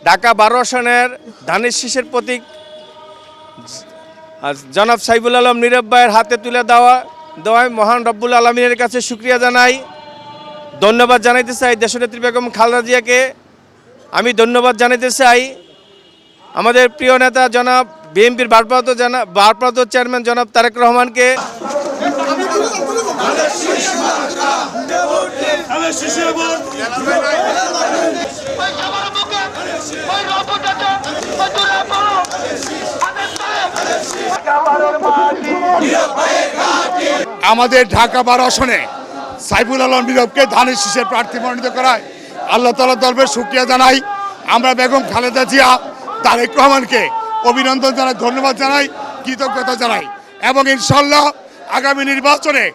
ঢাকা 12 আসনের ধানের শীষের প্রতীক জনাব সাইফুল আলম নীরব ভাইয়ের হাতে তুলে দেওয়ায় মহান রব্বুল আলমিনের কাছে শুকরিয়া জানাই। ধন্যবাদ জানাইতে চাই দেশনেত্রী বেগম খালেদা জিয়াকে। আমি ধন্যবাদ জানাইতে চাই আমাদের প্রিয় নেতা জনাব বিএনপির ভারপ্রাপ্ত চেয়ারম্যান জনাব তারেক রহমানকে। আমাদের ঢাকা 12 আসনে সাইফুল আলম নীরবকে ধানের শীষের প্রার্থী মনোনীত করায় আল্লাহ তাআলার দরবারে শুকরিয়া জানাই। আমরা বেগম খালেদা জিয়া তারেক রহমানকে অভিনন্দন জানাই, ধন্যবাদ জানাই, কৃতজ্ঞতা জানাই এবং ইনশাল্লাহ আগামী নির্বাচনে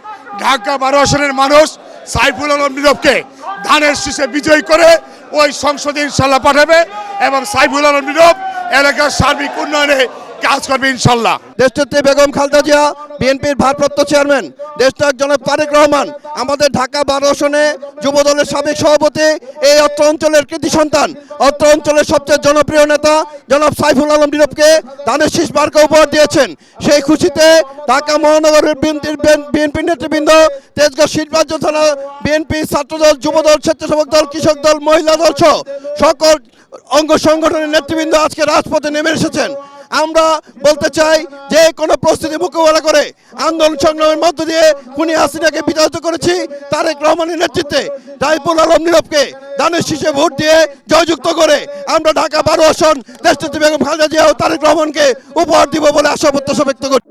ঢাকা 12 আসনের মানুষ সাইফুল আলম নীরবকে ধানের শীষে বিজয়ী করে ওই সংসদে ইনশাল্লাহ পাঠাবে এবং সাইফুল আলম নীরব এলাকার সার্বিক উন্নয়নে কাজ করবে ইনশাল্লাহ। দেশনেত্রী বেগম খালেদা জিয়া, বিএনপির ভারপ্রাপ্ত চেয়ারম্যান দেশনায়ক জনাব তারেক রহমান, আমাদের ঢাকা 12 আসনে যুব দলের সাবেক সভাপতি, এই অত্র অঞ্চলের কৃতি সন্তান, অত্র অঞ্চলের সবচেয়ে জনপ্রিয় নেতা জনাব সাইফুল আলম নীরবকে ধানের শীষ মার্কা উপহার দিয়েছেন। সেই খুশিতে ঢাকা মহানগরের বিএনপি নেতৃবৃন্দ, তেজগাঁও শিল্পাঞ্চল থানা বিএনপি, ছাত্রদল, যুবদল, স্বেচ্ছাসেবক দল, কৃষক দল, মহিলা দল সহ সকল অঙ্গ সংগঠনের নেতৃবৃন্দ আজকে রাজপথে নেমে এসেছেন। আমরা বলতে চাই যে কোনো পরিস্থিতি মোকাবেলা করে আন্দোলন সংগ্রামের মধ্য দিয়ে খুনি হাসিনাকে বিতাড়িত করেছি তারেক রহমানের নেতৃত্বে সাইফুল আলম নীরবকে ধানের শীষে ভোট দিয়ে জয়যুক্ত করে আমরা ঢাকা 12 আসন দেশনেত্রী বেগম খালেদা জিয়া ও তারেক রহমানকে উপহার দিব বলে আশা প্রত্যাশা ব্যক্ত করি।